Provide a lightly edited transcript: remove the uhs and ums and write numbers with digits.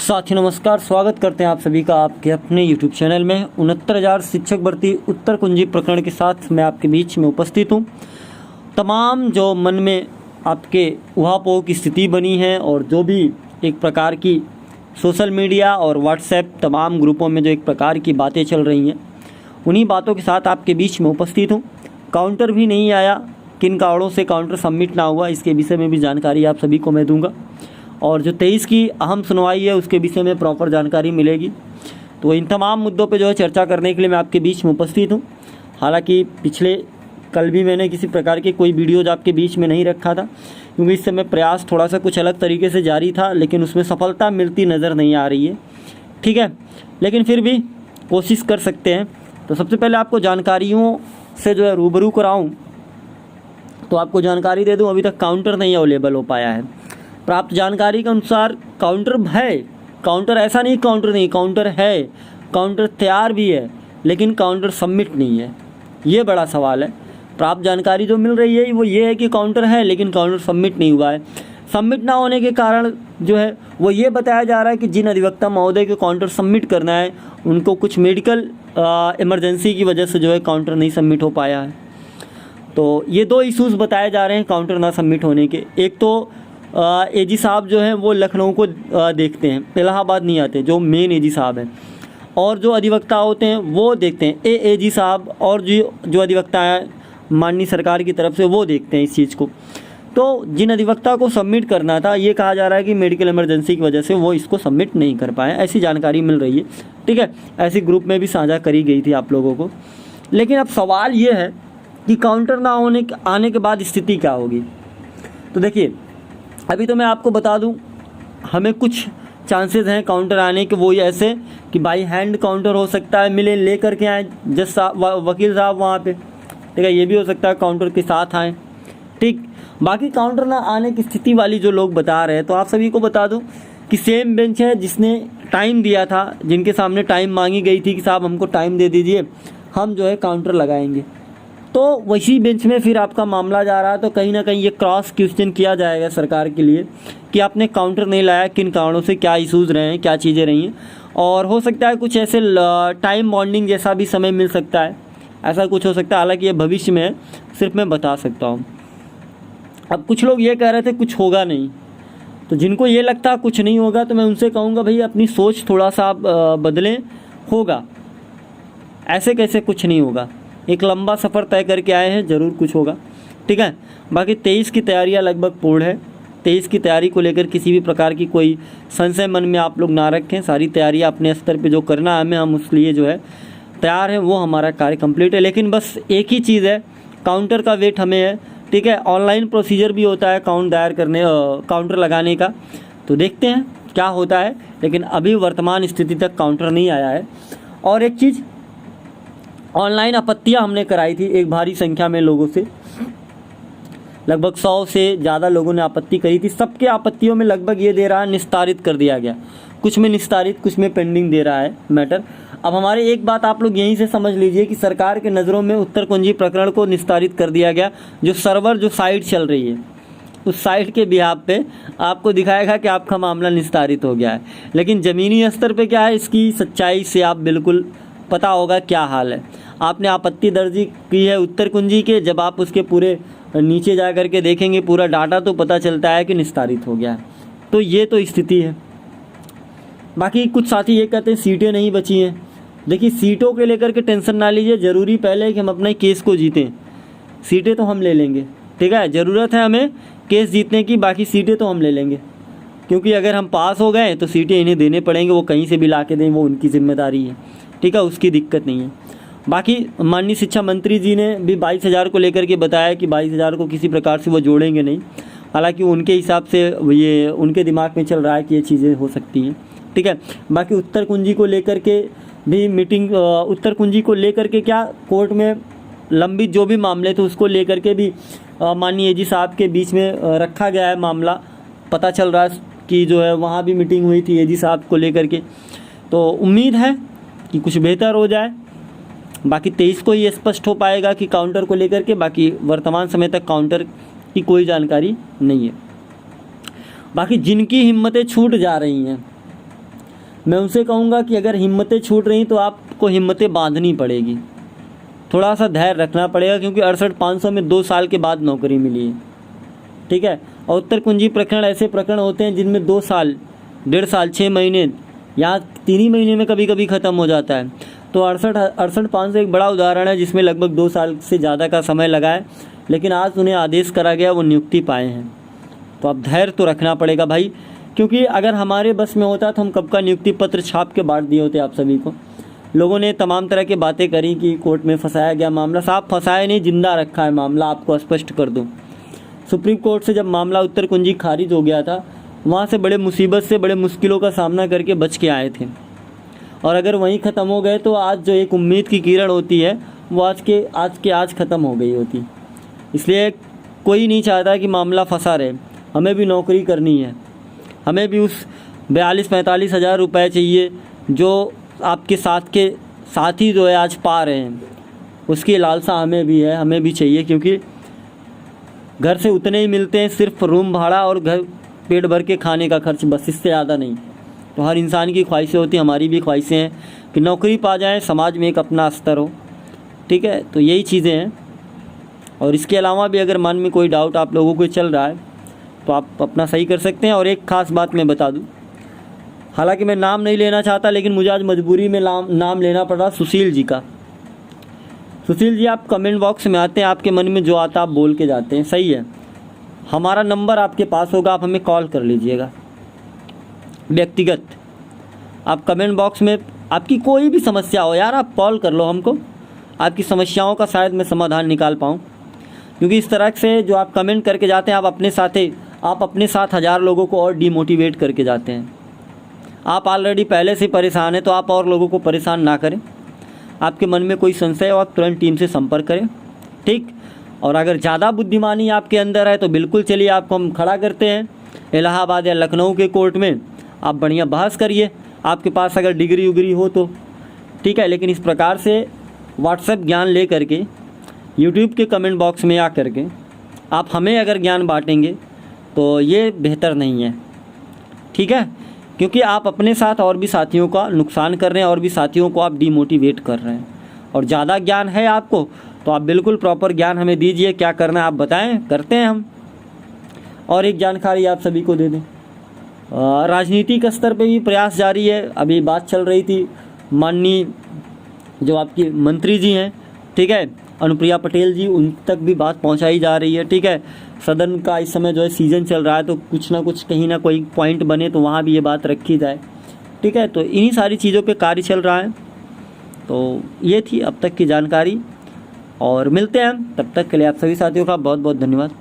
साथी नमस्कार, स्वागत करते हैं आप सभी का आपके अपने YouTube चैनल में। 69,000 शिक्षक भर्ती उत्तर कुंजी प्रकरण के साथ मैं आपके बीच में उपस्थित हूं। तमाम जो मन में आपके उहापोह की स्थिति बनी है और जो भी एक प्रकार की सोशल मीडिया और व्हाट्सएप तमाम ग्रुपों में जो एक प्रकार की बातें चल रही हैं, उन्हीं बातों के साथ आपके बीच में उपस्थित हूँ। काउंटर भी नहीं आया, किन कारणों से काउंटर सबमिट ना हुआ, इसके विषय में भी जानकारी आप सभी को मैं दूंगा। और जो 23 की अहम सुनवाई है उसके विषय में प्रॉपर जानकारी मिलेगी। तो इन तमाम मुद्दों पे जो है चर्चा करने के लिए मैं आपके बीच में उपस्थित हूँ। हालांकि पिछले कल भी मैंने किसी प्रकार के कोई वीडियोज आपके बीच में नहीं रखा था, क्योंकि इस समय प्रयास थोड़ा सा कुछ अलग तरीके से जारी था, लेकिन उसमें सफलता मिलती नज़र नहीं आ रही है। ठीक है, लेकिन फिर भी कोशिश कर सकते हैं। तो सबसे पहले आपको जानकारियों से जो है रूबरू कराऊँ तो आपको जानकारी दे दूँ, अभी तक काउंटर नहीं अवेलेबल हो पाया है। प्राप्त जानकारी के अनुसार काउंटर है, काउंटर ऐसा नहीं काउंटर नहीं, काउंटर है, काउंटर तैयार भी है, लेकिन काउंटर सबमिट नहीं है। ये बड़ा सवाल है। प्राप्त जानकारी जो मिल रही है वो ये है कि काउंटर है लेकिन काउंटर सबमिट नहीं हुआ है। सबमिट ना होने के कारण जो है वो ये बताया जा रहा है कि जिन अधिवक्ता महोदय को काउंटर सबमिट करना है उनको कुछ मेडिकल इमरजेंसी की वजह से जो है काउंटर नहीं सबमिट हो पाया है। तो ये दो इश्यूज़ बताए जा रहे हैं काउंटर ना सबमिट होने के। एक तो एजी साहब जो हैं वो लखनऊ को देखते हैं, इलाहाबाद नहीं आते, जो मेन एजी साहब हैं, और जो अधिवक्ता होते हैं वो देखते हैं एजी साहब, और जो अधिवक्ता है माननीय सरकार की तरफ से वो देखते हैं इस चीज़ को। तो जिन अधिवक्ता को सबमिट करना था, ये कहा जा रहा है कि मेडिकल इमरजेंसी की वजह से वो इसको सबमिट नहीं कर पाए, ऐसी जानकारी मिल रही है। ठीक है, ऐसी ग्रुप में भी साझा करी गई थी आप लोगों को। लेकिन अब सवाल ये है कि काउंटर ना आने के बाद स्थिति क्या होगी। तो देखिए, अभी तो मैं आपको बता दूं, हमें कुछ चांसेस हैं काउंटर आने के, वो ऐसे कि बाई हैंड काउंटर हो सकता है, मिले लेकर के आए जज साहब, वकील साहब वहाँ पे। ठीक है, ये भी हो सकता है काउंटर के साथ आएँ। ठीक, बाकी काउंटर ना आने की स्थिति वाली जो लोग बता रहे हैं, तो आप सभी को बता दूं कि सेम बेंच है जिसने टाइम दिया था, जिनके सामने टाइम मांगी गई थी कि साहब हमको टाइम दे दीजिए, हम जो है काउंटर लगाएंगे। तो वही बेंच में फिर आपका मामला जा रहा है। तो कहीं ना कहीं ये क्रॉस क्वेश्चन किया जाएगा सरकार के लिए कि आपने काउंटर नहीं लाया, किन कारणों से, क्या इशूज़ रहे हैं, क्या चीज़ें रही हैं। और हो सकता है कुछ ऐसे टाइम बॉन्डिंग जैसा भी समय मिल सकता है, ऐसा कुछ हो सकता है। हालांकि ये भविष्य में सिर्फ मैं बता सकता हूँ। अब कुछ लोग ये कह रहे थे कुछ होगा नहीं, तो जिनको ये लगता है कुछ नहीं होगा, तो मैं उनसे कहूँगा भाई अपनी सोच थोड़ा सा बदलें। होगा, ऐसे कैसे कुछ नहीं होगा, एक लंबा सफ़र तय करके आए हैं, ज़रूर कुछ होगा। ठीक है, बाकी 23 की तैयारियां लगभग पूर्ण है। 23 की तैयारी को लेकर किसी भी प्रकार की कोई संशय मन में आप लोग ना रखें। सारी तैयारियां अपने स्तर पे जो करना है हमें, हम उसके लिए जो है तैयार हैं, वो हमारा कार्य कंप्लीट है। लेकिन बस एक ही चीज़ है, काउंटर का वेट हमें है। ठीक है, ऑनलाइन प्रोसीजर भी होता है काउंटर लगाने का, तो देखते हैं क्या होता है। लेकिन अभी वर्तमान स्थिति तक काउंटर नहीं आया है। और एक चीज़, ऑनलाइन आपत्तियां हमने कराई थी एक भारी संख्या में लोगों से, लगभग 100 से ज़्यादा लोगों ने आपत्ति करी थी। सबके आपत्तियों में लगभग ये दे रहा है निस्तारित कर दिया गया, कुछ में निस्तारित, कुछ में पेंडिंग दे रहा है मैटर। अब हमारे एक बात आप लोग यहीं से समझ लीजिए कि सरकार के नज़रों में उत्तर कुंजी प्रकरण को निस्तारित कर दिया गया। जो सर्वर, जो साइट चल रही है, उस साइट के बिहाफ पे आपको दिखाएगा कि आपका मामला निस्तारित हो गया है। लेकिन ज़मीनी स्तर पे क्या है, इसकी सच्चाई से आप बिल्कुल पता होगा क्या हाल है। आपने आपत्ति दर्ज की है उत्तर कुंजी के, जब आप उसके पूरे नीचे जा कर के देखेंगे पूरा डाटा, तो पता चलता है कि निस्तारित हो गया है। तो ये तो स्थिति है। बाकी कुछ साथी ये कहते हैं सीटें नहीं बची हैं। देखिए, सीटों के लेकर के टेंशन ना लीजिए, ज़रूरी पहले है कि हम अपने केस को जीतें। सीटें तो हम ले लेंगे, ठीक है, ज़रूरत है हमें केस जीतने की, बाकी सीटें तो हम ले लेंगे। क्योंकि अगर हम पास हो गए तो सीटें इन्हें देने पड़ेंगे, वो कहीं से भी ला के दें, वो उनकी जिम्मेदारी है। ठीक है, उसकी दिक्कत नहीं है। बाकी माननीय शिक्षा मंत्री जी ने भी 22,000 को लेकर के बताया कि 22,000 को किसी प्रकार से वो जोड़ेंगे नहीं। हालांकि उनके हिसाब से ये उनके दिमाग में चल रहा है कि ये चीज़ें हो सकती हैं। ठीक है, बाकी उत्तर कुंजी को लेकर के भी मीटिंग, उत्तर कुंजी को लेकर के क्या कोर्ट में लंबित जो भी मामले थे उसको लेकर के भी माननीय एजी साहब के बीच में रखा गया है मामला। पता चल रहा है कि जो है वहाँ भी मीटिंग हुई थी एजी साहब को लेकर के। तो उम्मीद है कि कुछ बेहतर हो जाए। बाकी 23 को ही स्पष्ट हो पाएगा कि काउंटर को लेकर के, बाकी वर्तमान समय तक काउंटर की कोई जानकारी नहीं है। बाकी जिनकी हिम्मतें छूट जा रही हैं, मैं उनसे कहूँगा कि अगर हिम्मतें छूट रही तो आपको हिम्मतें बांधनी पड़ेगी, थोड़ा सा धैर्य रखना पड़ेगा, क्योंकि 68,500 में 2 साल के बाद नौकरी मिली है, ठीक है। और उत्तर कुंजी प्रकरण ऐसे प्रकरण होते हैं जिनमें 2 साल, 1.5 साल, 6 महीने या 3 ही महीने में कभी कभी ख़त्म हो जाता है। तो 68,500 एक बड़ा उदाहरण है जिसमें लगभग 2 साल से ज़्यादा का समय लगा है, लेकिन आज उन्हें आदेश करा गया, वो नियुक्ति पाए हैं। तो अब धैर्य तो रखना पड़ेगा भाई, क्योंकि अगर हमारे बस में होता तो हम कब का नियुक्ति पत्र छाप के बांट दिए होते आप सभी को। लोगों ने तमाम तरह की बातें करी कि कोर्ट में फंसाया गया मामला, साहब फंसाया नहीं, जिंदा रखा है मामला, आपको स्पष्ट कर दूं। सुप्रीम कोर्ट से जब मामला उत्तर कुंजी खारिज हो गया था, वहाँ से बड़े मुसीबत से, बड़े मुश्किलों का सामना करके बच के आए थे, और अगर वहीं ख़त्म हो गए तो आज जो एक उम्मीद की किरण होती है वो आज ख़त्म हो गई होती। इसलिए कोई नहीं चाहता कि मामला फंसा रहे, हमें भी नौकरी करनी है, हमें भी उस 42-45 हज़ार रुपये चाहिए जो आपके साथी जो है आज पा रहे हैं, उसकी लालसा हमें भी है, हमें भी चाहिए, क्योंकि घर से उतने ही मिलते हैं, सिर्फ रूम भाड़ा और घर पेट भर के खाने का खर्च, बस, इससे ज़्यादा नहीं। तो हर इंसान की ख्वाहिशें होती हैं, हमारी भी ख्वाहिशें हैं कि नौकरी पा जाएं, समाज में एक अपना स्तर हो, ठीक है। तो यही चीज़ें हैं, और इसके अलावा भी अगर मन में कोई डाउट आप लोगों को चल रहा है तो आप अपना सही कर सकते हैं। और एक ख़ास बात मैं बता दूं, हालांकि मैं नाम नहीं लेना चाहता, लेकिन मुझे आज मजबूरी में नाम लेना पड़ा सुशील जी का। सुशील जी, आप कमेंट बॉक्स में आते हैं, आपके मन में जो आता आप बोल के जाते हैं, सही है। हमारा नंबर आपके पास होगा, आप हमें कॉल कर लीजिएगा व्यक्तिगत। आप कमेंट बॉक्स में आपकी कोई भी समस्या हो यार, आप कॉल कर लो हमको, आपकी समस्याओं का शायद मैं समाधान निकाल पाऊँ, क्योंकि इस तरह से जो आप कमेंट करके जाते हैं, आप अपने साथ 1000 लोगों को और डीमोटिवेट करके जाते हैं। आप ऑलरेडी पहले से परेशान हैं, तो आप और लोगों को परेशान ना करें। आपके मन में कोई संशय हो, आप तुरंत टीम से संपर्क करें, ठीक। और अगर ज़्यादा बुद्धिमानी आपके अंदर है तो बिल्कुल चलिए, आपको हम खड़ा करते हैं इलाहाबाद या लखनऊ के कोर्ट में, आप बढ़िया बहस करिए, आपके पास अगर डिग्री उग्री हो तो, ठीक है। लेकिन इस प्रकार से व्हाट्सएप ज्ञान ले करके यूट्यूब के कमेंट बॉक्स में आ करके आप हमें अगर ज्ञान बांटेंगे तो ये बेहतर नहीं है, ठीक है। क्योंकि आप अपने साथ और भी साथियों का नुकसान कर रहे हैं, और भी साथियों को आप डीमोटिवेट कर रहे हैं। और ज़्यादा ज्ञान है आपको तो आप बिल्कुल प्रॉपर ज्ञान हमें दीजिए, क्या करना है आप बताएं, करते हैं हम। और एक जानकारी आप सभी को दे दें, राजनीतिक स्तर पे भी प्रयास जारी है। अभी बात चल रही थी, माननीय जो आपकी मंत्री जी हैं, ठीक है, अनुप्रिया पटेल जी, उन तक भी बात पहुंचाई जा रही है, ठीक है। सदन का इस समय जो है सीज़न चल रहा है, तो कुछ ना कुछ कहीं ना कोई पॉइंट बने तो वहाँ भी ये बात रखी जाए, ठीक है। तो इन्हीं सारी चीज़ों पे कार्य चल रहा है। तो ये थी अब तक की जानकारी, और मिलते हैं हम, तब तक के लिए आप सभी साथियों का बहुत बहुत धन्यवाद।